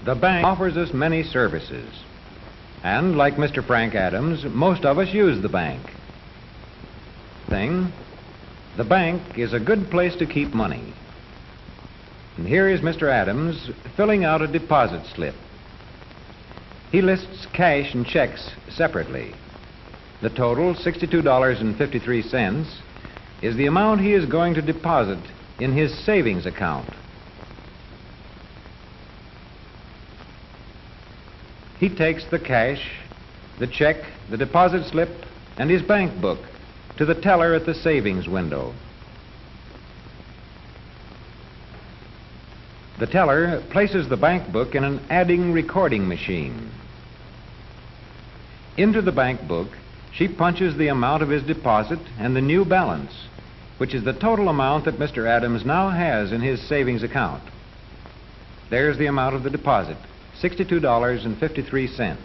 The bank offers us many services. And like Mr. Frank Adams, most of us use the bank. The bank is a good place to keep money. And here is Mr. Adams filling out a deposit slip. He lists cash and checks separately. The total, $62.53, is the amount he is going to deposit in his savings account. He takes the cash, the check, the deposit slip, and his bank book to the teller at the savings window. The teller places the bank book in an adding recording machine. Into the bank book, she punches the amount of his deposit and the new balance, which is the total amount that Mr. Adams now has in his savings account. There's the amount of the deposit, $62.53.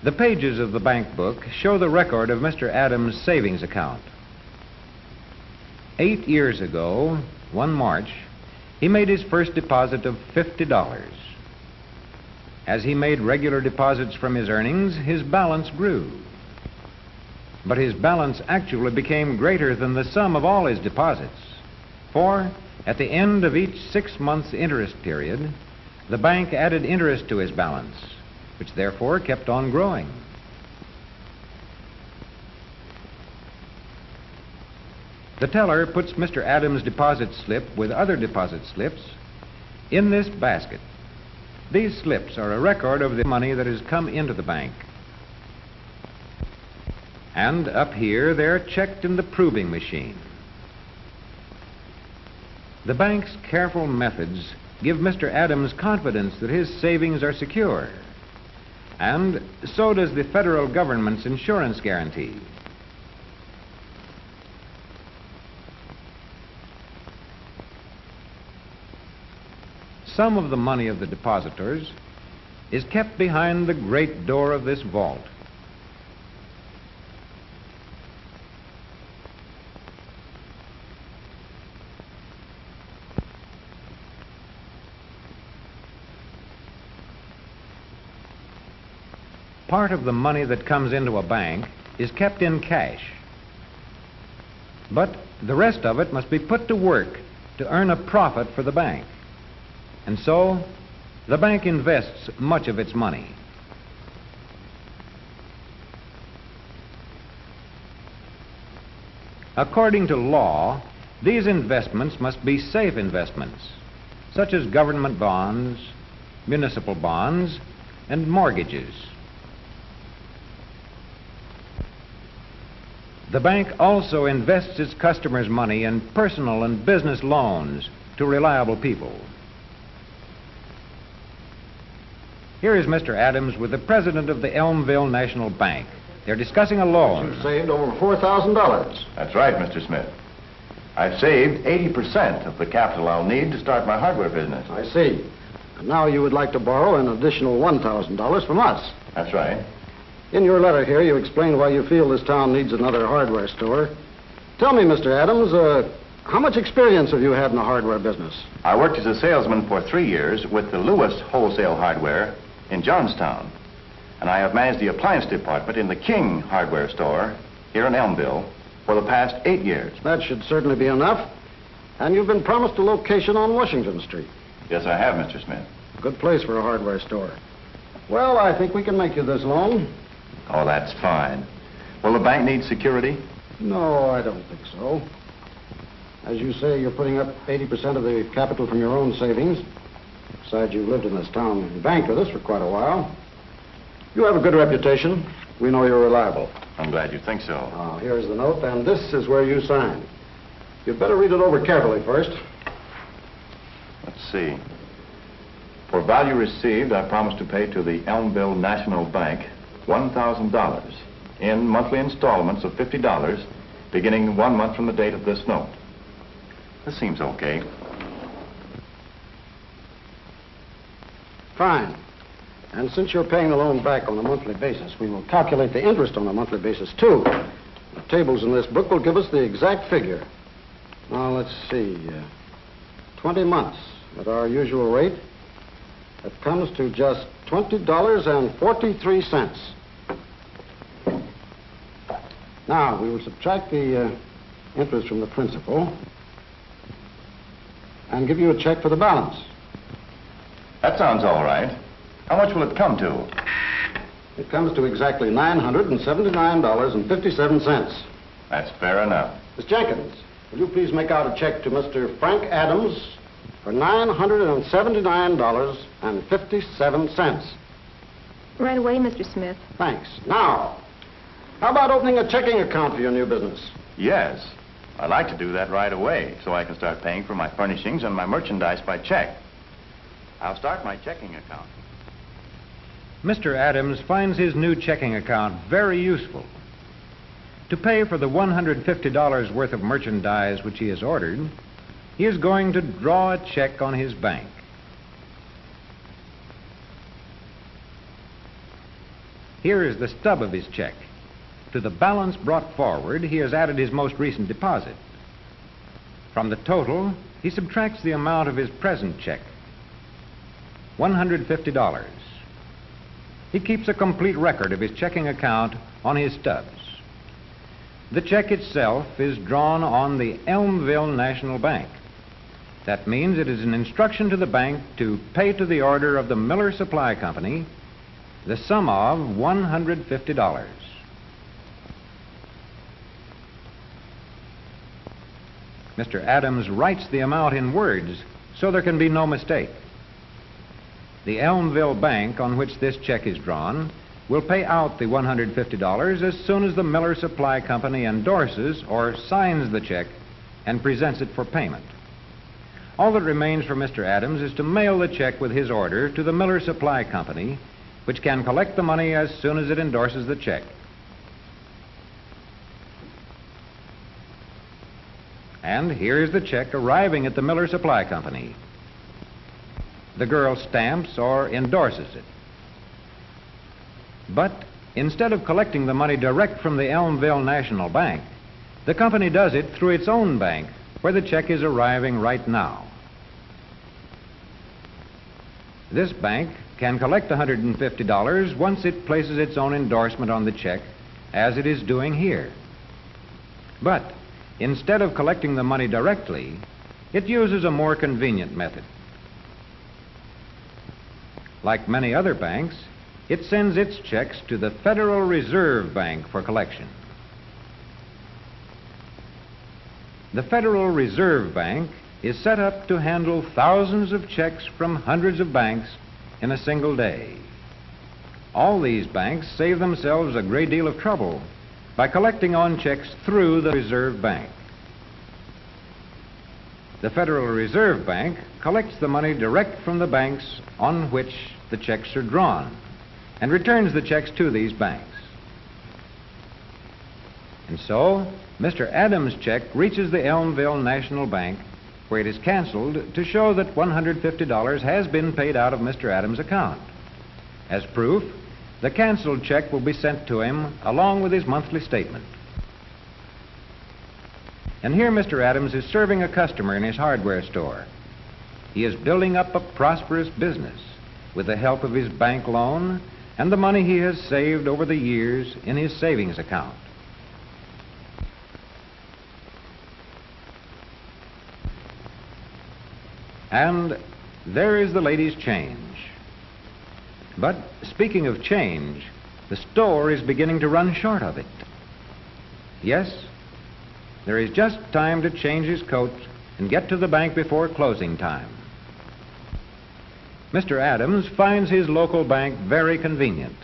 The pages of the bank book show the record of Mr. Adams' savings account. 8 years ago, one March, he made his first deposit of $50. As he made regular deposits from his earnings, his balance grew. But his balance actually became greater than the sum of all his deposits. For at the end of each 6 months interest period, the bank added interest to his balance, which therefore kept on growing. The teller puts Mr. Adams' deposit slip with other deposit slips in this basket. These slips are a record of the money that has come into the bank. And up here, they're checked in the proving machine. The bank's careful methods give Mr. Adams confidence that his savings are secure. And so does the federal government's insurance guarantee. Some of the money of the depositors is kept behind the great door of this vault. Part of the money that comes into a bank is kept in cash. But the rest of it must be put to work to earn a profit for the bank. And so, the bank invests much of its money. According to law, these investments must be safe investments, such as government bonds, municipal bonds, and mortgages. The bank also invests its customers' money in personal and business loans to reliable people. Here is Mr. Adams with the president of the Elmville National Bank. They're discussing a loan. You've saved over $4,000. That's right, Mr. Smith. I've saved 80% of the capital I'll need to start my hardware business. I see. And now you would like to borrow an additional $1,000 from us. That's right. In your letter here, you explain why you feel this town needs another hardware store. Tell me, Mr. Adams, how much experience have you had in the hardware business? I worked as a salesman for 3 years with the Lewis Wholesale Hardware in Johnstown. And I have managed the appliance department in the King Hardware Store here in Elmville for the past 8 years. That should certainly be enough. And you've been promised a location on Washington Street. Yes, I have, Mr. Smith. Good place for a hardware store. Well, I think we can make you this loan. Oh, that's fine. Will the bank need security? No, I don't think so. As you say, you're putting up 80% of the capital from your own savings. Besides, you've lived in this town and banked with us for quite a while. You have a good reputation. We know you're reliable. I'm glad you think so. Here's the note, and this is where you sign. You'd better read it over carefully first. Let's see. For value received, I promise to pay to the Elmville National Bank $1,000 in monthly installments of $50, beginning 1 month from the date of this note. This seems okay. Fine. And since you're paying the loan back on a monthly basis, we will calculate the interest on a monthly basis, too. The tables in this book will give us the exact figure. Now, let's see. 20 months at our usual rate It comes to just $20.43. Now, we will subtract the interest from the principal and give you a check for the balance. That sounds all right. How much will it come to? It comes to exactly $979.57. That's fair enough. Miss Jenkins, will you please make out a check to Mr. Frank Adams for $979.57? Right away, Mr. Smith. Thanks. Now, how about opening a checking account for your new business? Yes. I'd like to do that right away so I can start paying for my furnishings and my merchandise by check. I'll start my checking account. Mr. Adams finds his new checking account very useful. To pay for the $150 worth of merchandise which he has ordered, he is going to draw a check on his bank. Here is the stub of his check. To the balance brought forward, he has added his most recent deposit. From the total, he subtracts the amount of his present check, $150. He keeps a complete record of his checking account on his stubs. The check itself is drawn on the Elmville National Bank. That means it is an instruction to the bank to pay to the order of the Miller Supply Company the sum of $150. Mr. Adams writes the amount in words so there can be no mistake. The Elmville Bank on which this check is drawn will pay out the $150 as soon as the Miller Supply Company endorses or signs the check and presents it for payment. All that remains for Mr. Adams is to mail the check with his order to the Miller Supply Company, which can collect the money as soon as it endorses the check. And here is the check arriving at the Miller Supply Company. The girl stamps or endorses it. But instead of collecting the money direct from the Elmville National Bank, the company does it through its own bank, where the check is arriving right now. This bank can collect $150 once it places its own endorsement on the check, as it is doing here. But instead of collecting the money directly, it uses a more convenient method. Like many other banks, it sends its checks to the Federal Reserve Bank for collection. The Federal Reserve Bank is set up to handle thousands of checks from hundreds of banks in a single day. All these banks save themselves a great deal of trouble by collecting on checks through the Reserve Bank. The Federal Reserve Bank collects the money direct from the banks on which the checks are drawn and returns the checks to these banks. And so, Mr. Adams' check reaches the Elmville National Bank, where it is canceled to show that $150 has been paid out of Mr. Adams' account. As proof, the canceled check will be sent to him along with his monthly statement. And here Mr. Adams is serving a customer in his hardware store. He is building up a prosperous business with the help of his bank loan and the money he has saved over the years in his savings account. And there is the lady's change. But speaking of change, the store is beginning to run short of it. Yes, there is just time to change his coat and get to the bank before closing time. Mr. Adams finds his local bank very convenient.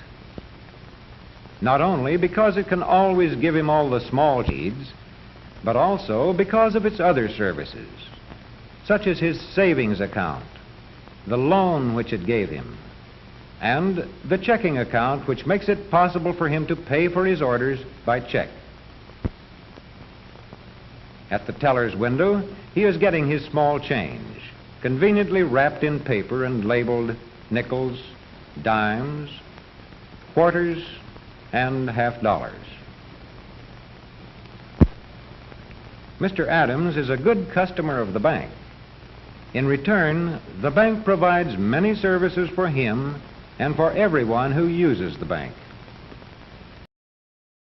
Not only because it can always give him all the small needs, but also because of its other services, such as his savings account, the loan which it gave him, and the checking account which makes it possible for him to pay for his orders by check. At the teller's window, he is getting his small change, conveniently wrapped in paper and labeled nickels, dimes, quarters, and $50. Mr. Adams is a good customer of the bank. In return, the bank provides many services for him and for everyone who uses the bank.